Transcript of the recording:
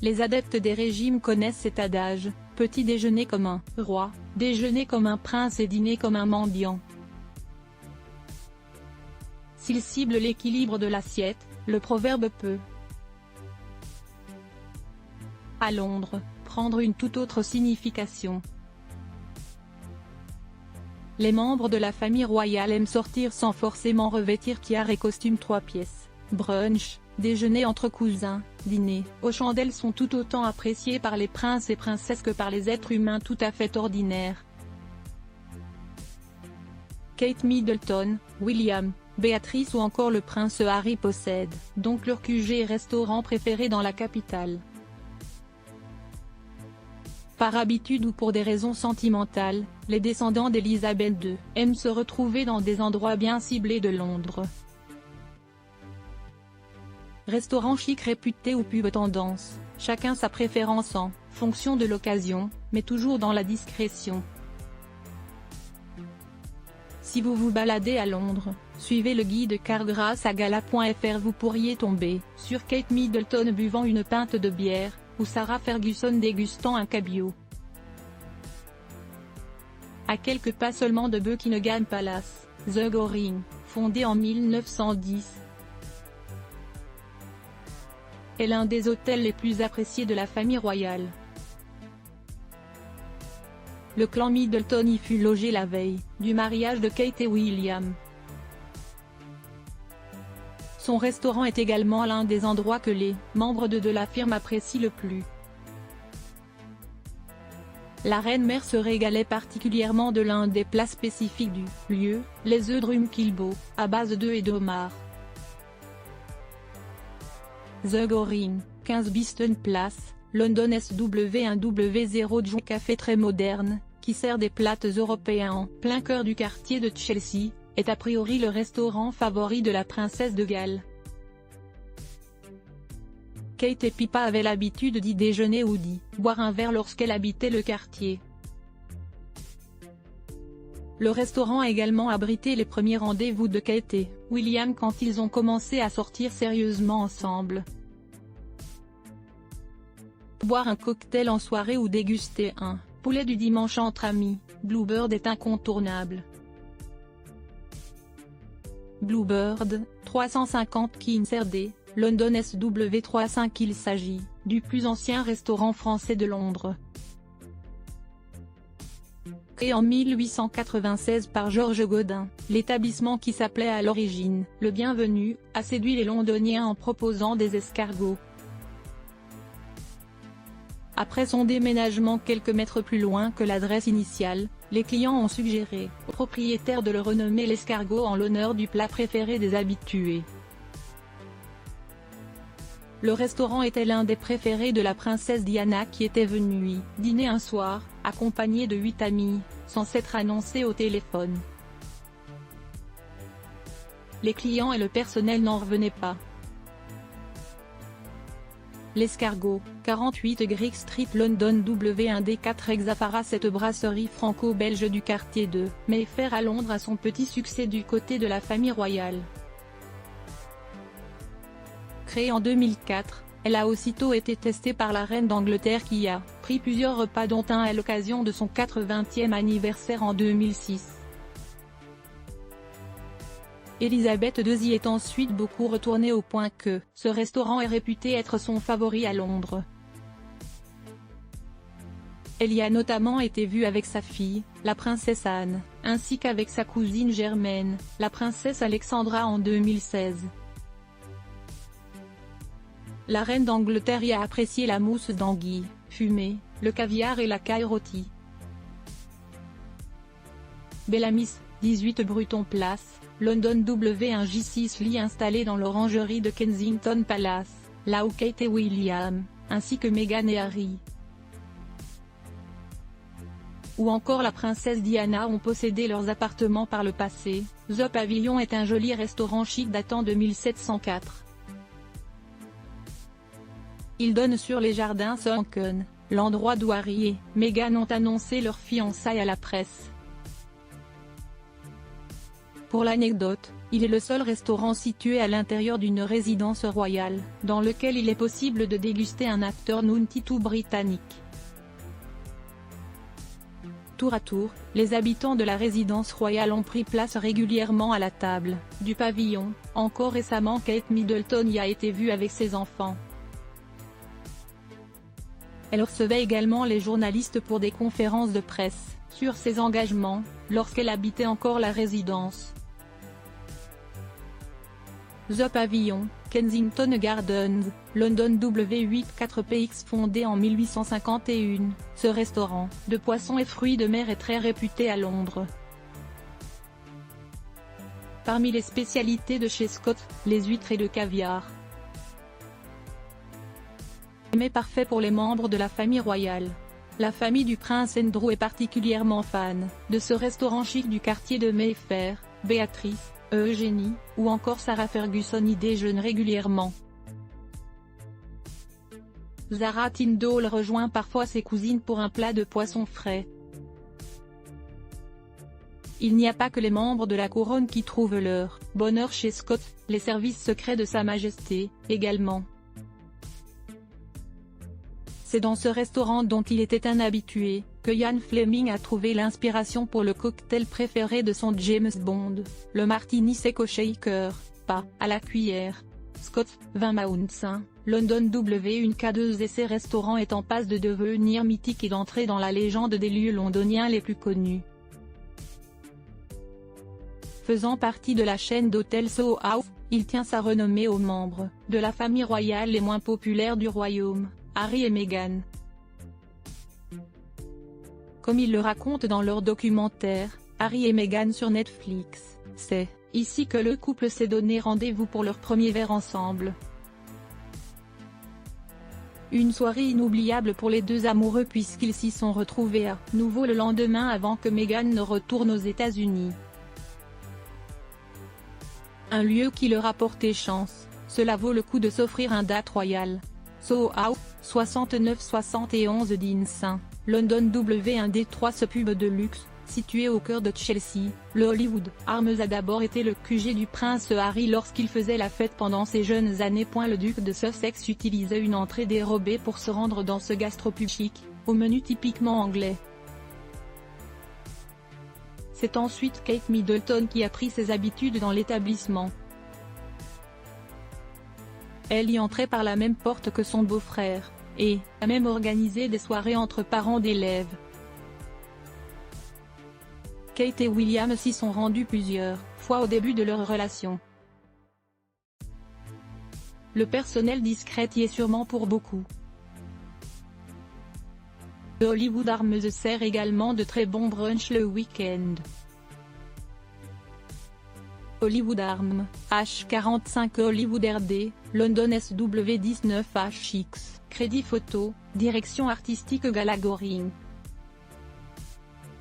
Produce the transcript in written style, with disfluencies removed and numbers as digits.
Les adeptes des régimes connaissent cet adage, petit déjeuner comme un roi, déjeuner comme un prince et dîner comme un mendiant. S'il cible l'équilibre de l'assiette, le proverbe peut, à Londres, prendre une toute autre signification. Les membres de la famille royale aiment sortir sans forcément revêtir tiare et costume 3 pièces. Brunch, déjeuner entre cousins, dîner aux chandelles sont tout autant appréciés par les princes et princesses que par les êtres humains tout à fait ordinaires. Kate Middleton, William, Béatrice ou encore le prince Harry possèdent donc leur QG et restaurant préféré dans la capitale. Par habitude ou pour des raisons sentimentales, les descendants d'Elisabeth II aiment se retrouver dans des endroits bien ciblés de Londres. Restaurant chic réputé ou pub tendance, chacun sa préférence en fonction de l'occasion, mais toujours dans la discrétion. Si vous vous baladez à Londres, suivez le guide car grâce à gala.fr vous pourriez tomber sur Kate Middleton buvant une pinte de bière, ou Sarah Ferguson dégustant un cabillaud. À quelques pas seulement de Buckingham Palace, The Goring, fondé en 1910, est l'un des hôtels les plus appréciés de la famille royale. Le clan Middleton y fut logé la veille du mariage de Kate et William. Son restaurant est également l'un des endroits que les membres de la firme apprécient le plus. La reine-mère se régalait particulièrement de l'un des plats spécifiques du lieu, les œufs drumkilbo, à base d'œufs et de homard. The Goring, 15 Beeston Place, London SW1W0 John café très moderne, qui sert des plats européens en plein cœur du quartier de Chelsea, est a priori le restaurant favori de la princesse de Galles. Kate et Pippa avaient l'habitude d'y déjeuner ou d'y boire un verre lorsqu'elle habitait le quartier. Le restaurant a également abrité les premiers rendez-vous de Kate et William quand ils ont commencé à sortir sérieusement ensemble. Boire un cocktail en soirée ou déguster un poulet du dimanche entre amis, Bluebird est incontournable. Bluebird, 350 Kings RD, London SW35. Il s'agit du plus ancien restaurant français de Londres. Créé en 1896 par Georges Godin, l'établissement qui s'appelait à l'origine « Le Bienvenu » a séduit les Londoniens en proposant des escargots. Après son déménagement quelques mètres plus loin que l'adresse initiale, les clients ont suggéré au propriétaire de le renommer l'escargot en l'honneur du plat préféré des habitués. Le restaurant était l'un des préférés de la princesse Diana qui était venue y dîner un soir, accompagnée de 8 amis, sans s'être annoncée au téléphone. Les clients et le personnel n'en revenaient pas. L'escargot, 48 Greek Street London W1D4 Exafara. Cette brasserie franco-belge du quartier de Mayfair à Londres a son petit succès du côté de la famille royale. Créée en 2004, elle a aussitôt été testée par la reine d'Angleterre qui a pris plusieurs repas dont un à l'occasion de son 80e anniversaire en 2006. Elisabeth II y est ensuite beaucoup retournée au point que ce restaurant est réputé être son favori à Londres. Elle y a notamment été vue avec sa fille, la princesse Anne, ainsi qu'avec sa cousine germaine, la princesse Alexandra en 2016. La reine d'Angleterre y a apprécié la mousse d'anguille fumée, le caviar et la caille rôtie. Bellamis, 18 Bruton Place, London W1J6 lit installé dans l'orangerie de Kensington Palace, là où Kate et William, ainsi que Meghan et Harry, ou encore la princesse Diana ont possédé leurs appartements par le passé. The Pavilion est un joli restaurant chic datant de 1704. Il donne sur les jardins Sunken, l'endroit d'où Harry et Meghan ont annoncé leur fiançailles à la presse. Pour l'anecdote, il est le seul restaurant situé à l'intérieur d'une résidence royale, dans lequel il est possible de déguster un afternoon tea tout britannique. Tour à tour, les habitants de la résidence royale ont pris place régulièrement à la table du pavillon. Encore récemment, Kate Middleton y a été vue avec ses enfants. Elle recevait également les journalistes pour des conférences de presse sur ses engagements, lorsqu'elle habitait encore la résidence. The Pavilion, Kensington Gardens, London W84PX. Fondé en 1851, ce restaurant de poissons et fruits de mer est très réputé à Londres. Parmi les spécialités de chez Scott, les huîtres et le caviar. Mais parfait pour les membres de la famille royale. La famille du prince Andrew est particulièrement fan de ce restaurant chic du quartier de Mayfair. Béatrice, Eugénie, ou encore Sarah Ferguson y déjeunent régulièrement. Zara Tindall rejoint parfois ses cousines pour un plat de poisson frais. Il n'y a pas que les membres de la couronne qui trouvent leur bonheur chez Scott, les services secrets de Sa Majesté, également. C'est dans ce restaurant dont il était un habitué, que Ian Fleming a trouvé l'inspiration pour le cocktail préféré de son James Bond, le martini sec au shaker, pas à la cuillère. Scott, 20 Mount St. London W1K2. Et ces restaurants est en passe de devenir mythique et d'entrer dans la légende des lieux londoniens les plus connus. Faisant partie de la chaîne d'hôtels Soho House, il tient sa renommée aux membres de la famille royale les moins populaires du royaume, Harry et Meghan. Comme ils le racontent dans leur documentaire, Harry et Meghan sur Netflix, c'est ici que le couple s'est donné rendez-vous pour leur premier verre ensemble. Une soirée inoubliable pour les deux amoureux puisqu'ils s'y sont retrouvés à nouveau le lendemain avant que Meghan ne retourne aux États-Unis. Un lieu qui leur a porté chance, cela vaut le coup de s'offrir un date royal. Soho House, 6971 Dean St. London W1D3. Ce pub de luxe, situé au cœur de Chelsea, le Hollywood Arms a d'abord été le QG du prince Harry lorsqu'il faisait la fête pendant ses jeunes années. Le duc de Sussex utilisait une entrée dérobée pour se rendre dans ce gastropub chic, au menu typiquement anglais. C'est ensuite Kate Middleton qui a pris ses habitudes dans l'établissement. Elle y entrait par la même porte que son beau-frère, et a même organisé des soirées entre parents d'élèves. Kate et William s'y sont rendus plusieurs fois au début de leur relation. Le personnel discret y est sûrement pour beaucoup. Le Hollywood Arms sert également de très bon brunch le week-end. Hollywood Arms, H45 Hollywood RD, London SW19HX, Crédit photo, direction artistique Galagoring.